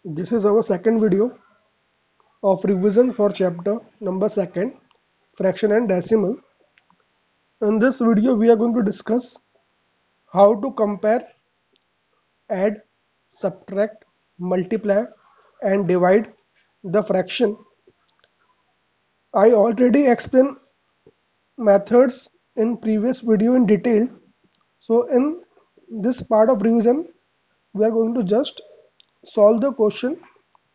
This is our second video of revision for chapter number 2nd, fraction and decimal. In this video we are going to discuss how to compare, add, subtract, multiply and divide the fraction. I already explained methods in previous video in detail. So in this part of revision we are going to just solve the question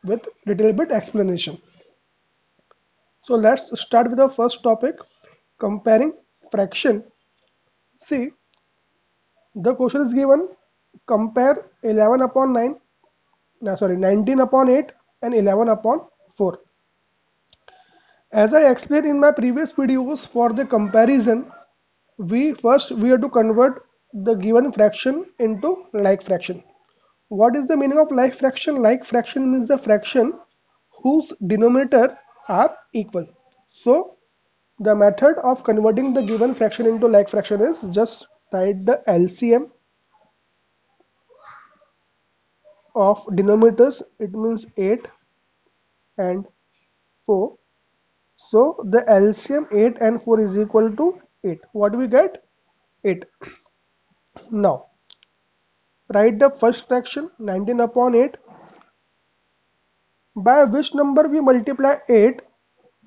with little bit explanation. So let's start with the first topic, comparing fraction. See, the question is given, compare 11 upon 9, no, sorry, 19 upon 8 and 11 upon 4. As I explained in my previous videos, for the comparison, we have to convert the given fraction into like fraction. What is the meaning of like fraction? Like fraction means the fraction whose denominator are equal. So the method of converting the given fraction into like fraction is just write the LCM of denominators. It means 8 and 4. So the LCM 8 and 4 is equal to 8. What do we get? 8. Now write the first fraction 19 upon 8. By which number we multiply 8?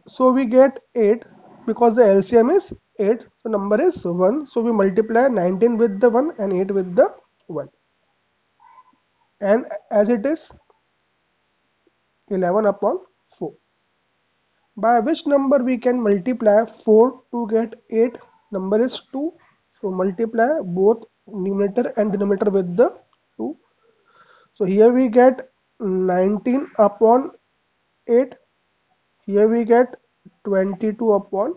So we get 8 because the LCM is 8. The number is 1. So we multiply 19 with the 1 and 8 with the 1. And as it is 11 upon 4. By which number we can multiply 4 to get 8? Number is 2. So multiply both numerator and denominator with the 2. So here we get 19 upon 8. Here we get 22 upon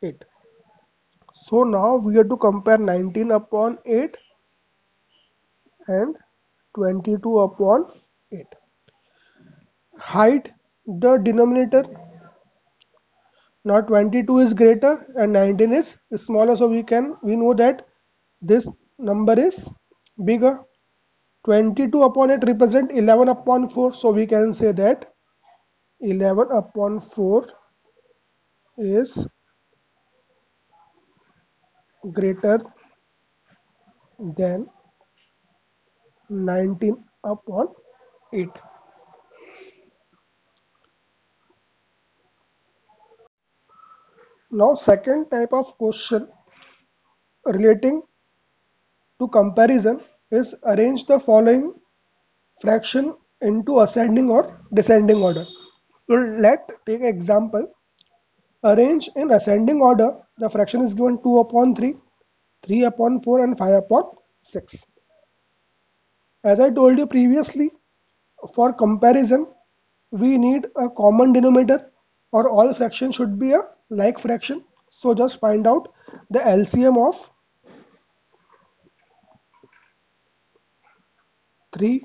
8. So now we have to compare 19 upon 8 and 22 upon 8. Hide the denominator. Now 22 is greater and 19 is smaller, so we know that this number is bigger. 22 upon 8 represent 11 upon 4, so we can say that 11 upon 4 is greater than 19 upon 8. Now second type of question relating to comparison is arrange the following fraction into ascending or descending order. So let's take an example. Arrange in ascending order, the fraction is given 2 upon 3, 3 upon 4 and 5 upon 6. As I told you previously, for comparison, we need a common denominator or all fractions should be a like fraction. So just find out the LCM of 3,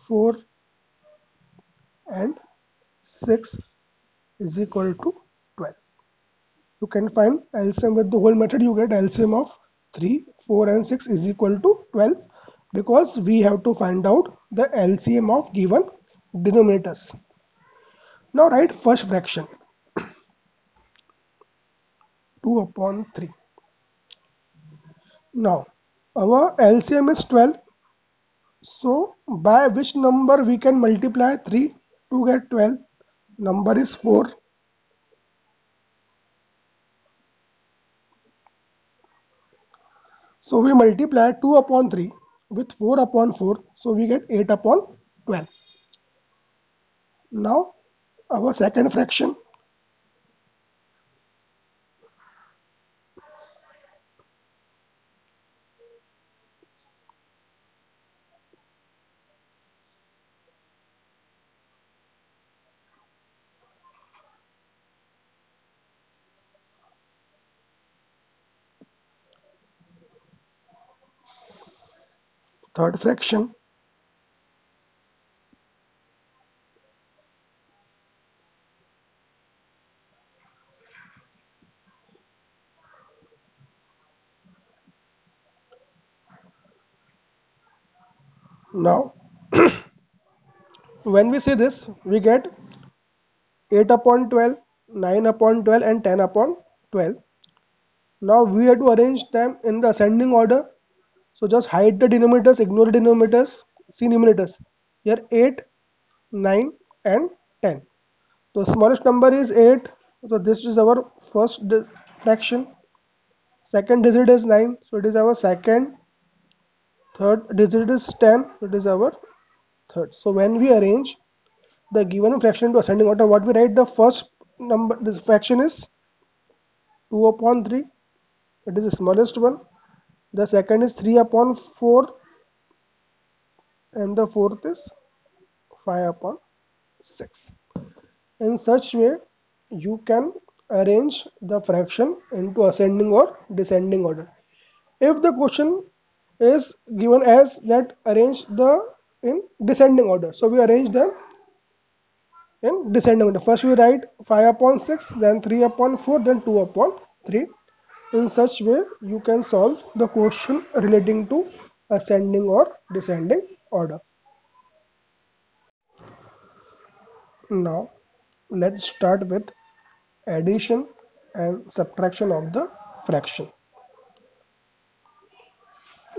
4 and 6 is equal to 12. You can find LCM with the whole method. You get LCM of 3, 4 and 6 is equal to 12 because we have to find out the LCM of given denominators. Now write first fraction 2 upon 3. Now our LCM is 12. So by which number we can multiply 3 to get 12? Number is 4. So we multiply 2 upon 3 with 4 upon 4. So we get 8 upon 12. Now our second fraction third fraction now when we see this, we get 8 upon 12, 9 upon 12 and 10 upon 12. Now we have to arrange them in the ascending order. So just hide the denominators, ignore the denominators, see numerators. Here 8, 9 and 10. So smallest number is 8. So this is our first fraction. Second digit is 9. So it is our second. Third digit is 10. So it is our third. So when we arrange the given fraction into ascending order, what we write, the first number, this fraction is 2 upon 3. It is the smallest one. The second is 3 upon 4. And the fourth is 5 upon 6. In such way, you can arrange the fraction into ascending or descending order. If the question is given as that arrange the in descending order, so we arrange them in descending order. First we write 5 upon 6, then 3 upon 4, then 2 upon 3. In such way, you can solve the question relating to ascending or descending order. Now, let's start with addition and subtraction of the fraction.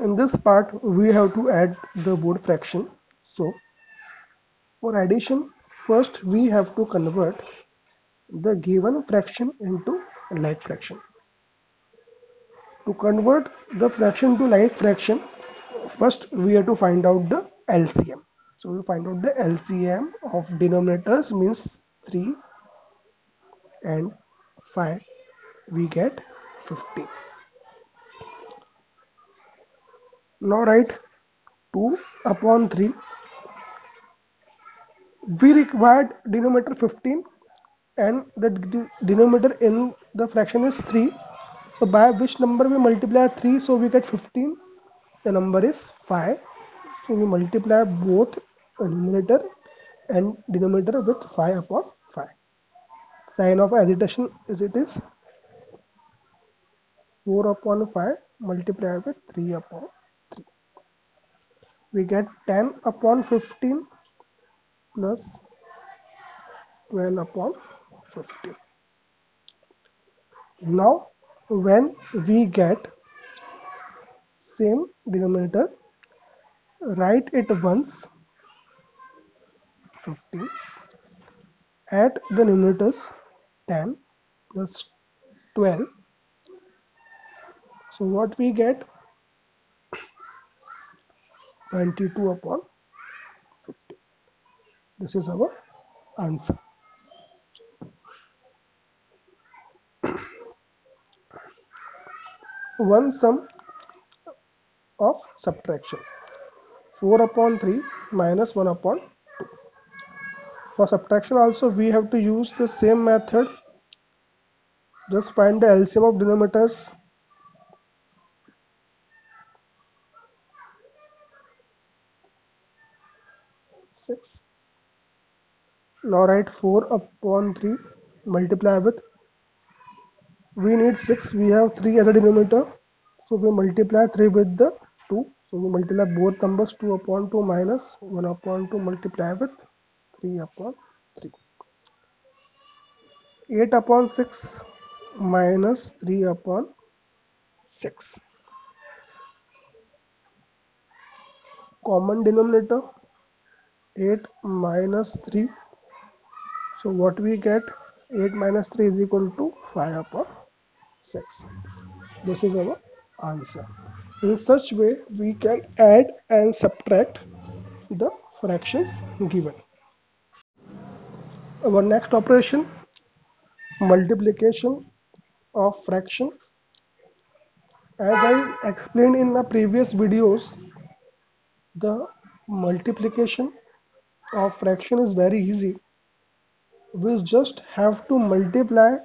In this part, we have to add the both fraction. So, for addition, first we have to convert the given fraction into like fraction. To convert the fraction to like fraction, first we have to find out the LCM. So we find out the LCM of denominators means 3 and 5, we get 15. Now write 2 upon 3. We required denominator 15 and the denominator in the fraction is 3. So by which number we multiply 3, so we get 15. The number is 5. So we multiply both numerator and denominator with 5 upon 5. Sign of agitation is it is 4 upon 5 multiplied with 3 upon 3. We get 10 upon 15 plus 12 upon 15. Now when we get same denominator, write it once 15, add the numerators 10 plus 12. So what we get 22 upon 15. This is our answer. One sum of subtraction 4 upon 3 minus 1 upon 2. For subtraction also we have to use the same method. Just find the LCM of denominators. Six. Now write 4 upon 3 multiply with, we need 6, we have 3 as a denominator, so we multiply 3 with the 2, so we multiply both numbers 2 upon 2 minus 1 upon 2 multiply with 3 upon 3. 8 upon 6 minus 3 upon 6. Common denominator 8 minus 3. So what we get, 8 minus 3 is equal to 5 upon 6. This is our answer. In such way, we can add and subtract the fractions given. Our next operation, multiplication of fraction. As I explained in my previous videos, the multiplication of fraction is very easy. We just have to multiply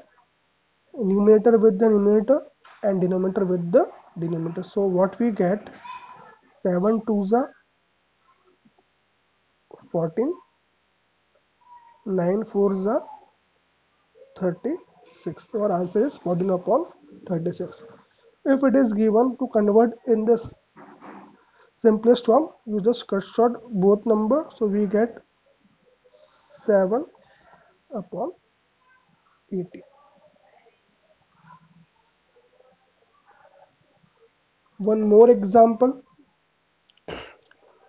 numerator with the numerator and denominator with the denominator. So what we get, 7 2s are 14, 9 4s are 36. So our answer is 14 upon 36. If it is given to convert in this simplest form, you just cut short both numbers, so we get 7 upon 80. One more example,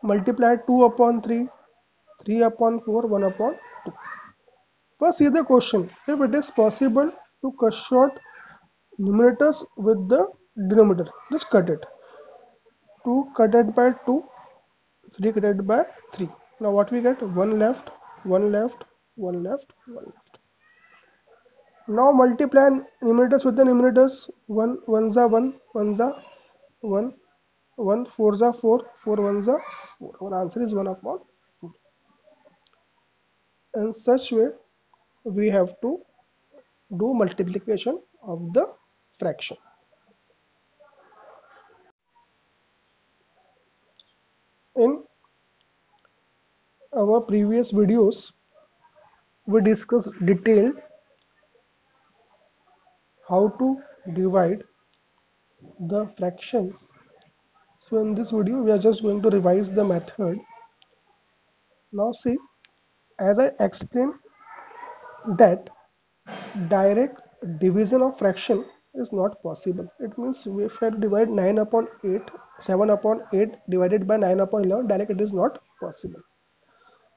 multiply 2 upon 3, 3 upon 4, 1 upon 2. First see the question, if it is possible to cut short numerators with the denominator, just cut it. 2 cut by 2, 3 cut by 3. Now what we get? 1 left, 1 left, 1 left, 1 left. Now multiply numerators with the numerators. 1 ones are 1, ones are 1, 1 fours are 4, 4 ones are 4. Our answer is 1 upon 4. In such way, we have to do multiplication of the fraction. In our previous videos, we discussed detailed how to divide the fractions. So in this video, we are just going to revise the method. Now see, as I explained that direct division of fraction is not possible. It means if I divide 9 upon 8, 7 upon 8 divided by 9 upon 11, direct it is not possible.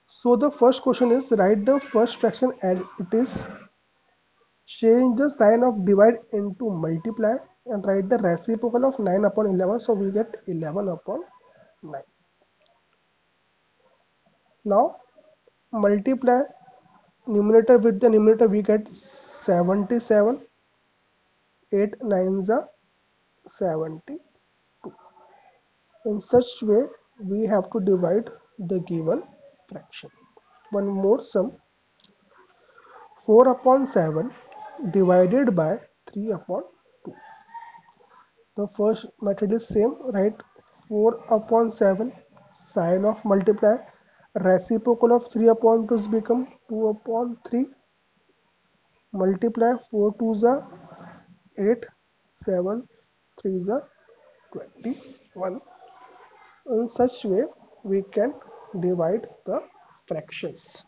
So the first question is, write the first fraction as it is, change the sign of divide into multiply, and write the reciprocal of 9 upon 11, so we get 11 upon 9. Now multiply numerator with the numerator, we get 77, 8 nines are 72. In such way, we have to divide the given fraction. One more sum, 4 upon 7 divided by 3 upon 2. The first method is same, write 4 upon 7, sign of multiply, reciprocal of 3 upon 2 become 2 upon 3, multiply 4 2s are 8, 7 3s are 21. In such way, we can divide the fractions.